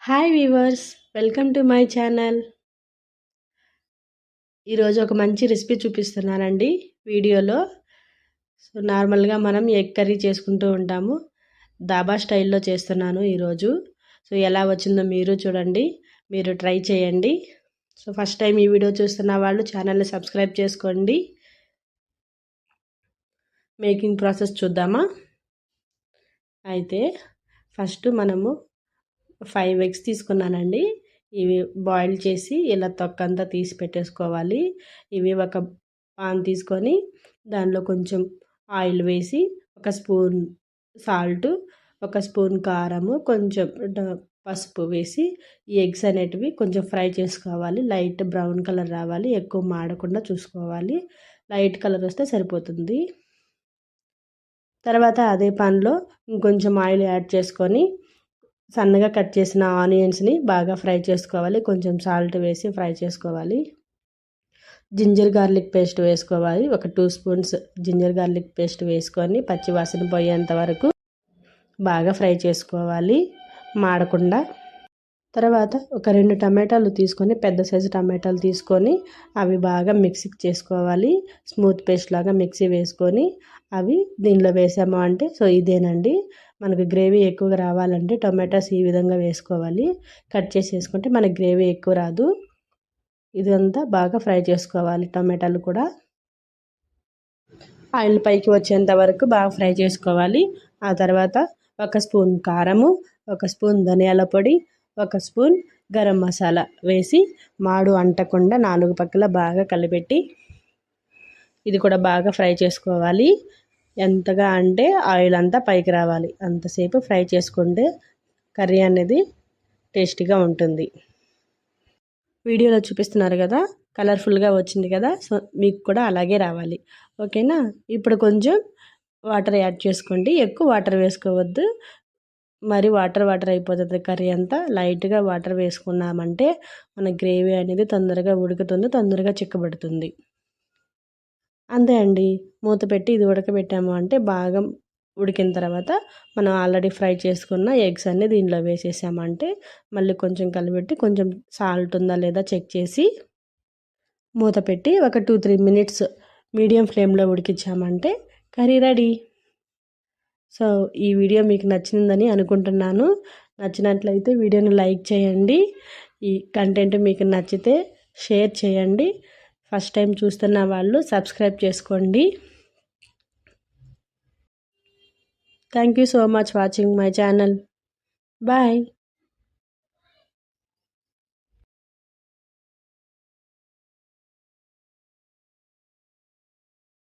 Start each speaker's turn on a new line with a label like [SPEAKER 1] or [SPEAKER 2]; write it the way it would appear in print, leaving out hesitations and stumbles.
[SPEAKER 1] Hi weavers, welcome to my channel. ఈరోజు ఒక మంచి రెసిపీ చూపిస్తున్నానండి వీడియోలో. నార్మల్గా మనం ఎగ్ కర్రీ చేసుకుంటూ ఉంటాము. దాబా స్టైల్లో చేస్తున్నాను ఈరోజు. ఎలా వచ్చిందో మీరు చూడండి, మీరు ట్రై చేయండి. ఫస్ట్ టైం ఈ వీడియో చూస్తున్న వాళ్ళు ఛానల్ని సబ్స్క్రైబ్ చేసుకోండి. మేకింగ్ ప్రాసెస్ చూద్దామా? అయితే ఫస్ట్ మనము 5 ఎగ్స్ తీసుకున్నానండి. ఇవి బాయిల్ చేసి ఇలా తొక్కంతా తీసి పెట్టేసుకోవాలి. ఇవి ఒక పాన్ తీసుకొని దానిలో కొంచెం ఆయిల్ వేసి, ఒక స్పూన్ సాల్ట్, ఒక స్పూన్ కారము, కొంచెం పసుపు వేసి ఈ ఎగ్స్ అనేటివి కొంచెం ఫ్రై చేసుకోవాలి. లైట్ బ్రౌన్ కలర్ రావాలి, ఎక్కువ మాడకుండా చూసుకోవాలి. లైట్ కలర్ వస్తే సరిపోతుంది. తర్వాత అదే పాన్లో ఇంకొంచెం ఆయిల్ యాడ్ చేసుకొని సన్నగా కట్ చేసిన ఆనియన్స్ని బాగా ఫ్రై చేసుకోవాలి. కొంచెం సాల్ట్ వేసి ఫ్రై చేసుకోవాలి. జింజర్ గార్లిక్ పేస్ట్ వేసుకోవాలి. ఒక 2 స్పూన్స్ జింజర్ గార్లిక్ పేస్ట్ వేసుకొని పచ్చి వాసన పోయేంత వరకు బాగా ఫ్రై చేసుకోవాలి, మాడకుండా. తర్వాత ఒక 2 టమాటాలు తీసుకొని, పెద్ద సైజు టమాటాలు తీసుకొని అవి బాగా మిక్సీకి చేసుకోవాలి. స్మూత్ పేస్ట్ లాగా మిక్సీ వేసుకొని అవి దీనిలో వేసాము అంటే ఇదేనండి. మనకు గ్రేవీ ఎక్కువగా రావాలంటే టొమాటోస్ ఈ విధంగా వేసుకోవాలి. కట్ చేసి వేసుకుంటే మనకి గ్రేవీ ఎక్కువ రాదు. ఇదంతా బాగా ఫ్రై చేసుకోవాలి. టొమాటోలు కూడా ఆయిల్ పైకి వచ్చేంత వరకు బాగా ఫ్రై చేసుకోవాలి. ఆ తర్వాత ఒక స్పూన్ కారము, ఒక స్పూన్ ధనియాల పొడి, ఒక స్పూన్ గరం మసాలా వేసి మాడు అంటకుండా 4 పక్కల బాగా కలిపెట్టి ఇది కూడా బాగా ఫ్రై చేసుకోవాలి. ఎంతగా అంటే ఆయిల్ అంతా పైకి రావాలి, అంతసేపు ఫ్రై చేసుకుంటే కర్రీ అనేది టేస్టీగా ఉంటుంది. వీడియోలో చూపిస్తున్నారు కదా, కలర్ఫుల్గా వచ్చింది కదా. మీకు కూడా అలాగే రావాలి. ఓకేనా? ఇప్పుడు కొంచెం వాటర్ యాడ్ చేసుకోండి. ఎక్కువ వాటర్ వేసుకోవద్దు, మరి వాటర్ అయిపోతుంది కర్రీ అంతా. లైట్గా వాటర్ వేసుకున్నామంటే మన గ్రేవీ అనేది తొందరగా ఉడుకుతుంది, తొందరగా చిక్కబడుతుంది. అంతే అండి. మూత పెట్టి ఇది ఉడకబెట్టాము అంటే బాగా ఉడికిన తర్వాత మనం ఆల్రెడీ ఫ్రై చేసుకున్న ఎగ్స్ అన్నీ దీనిలో వేసేసామంటే మళ్ళీ కొంచెం కలిపెట్టి కొంచెం సాల్ట్ ఉందా లేదా చెక్ చేసి మూత పెట్టి ఒక 2-3 మినిట్స్ మీడియం ఫ్లేమ్లో ఉడికించామంటే కర్రీ రెడీ. ఈ వీడియో మీకు నచ్చిందని అనుకుంటున్నాను. నచ్చినట్లయితే వీడియోని లైక్ చేయండి. ఈ కంటెంట్ మీకు నచ్చితే షేర్ చేయండి. ఫస్ట్ టైం చూస్తున్న వాళ్ళు సబ్స్క్రైబ్ చేసుకోండి. Thank you so much watching my channel. Bye.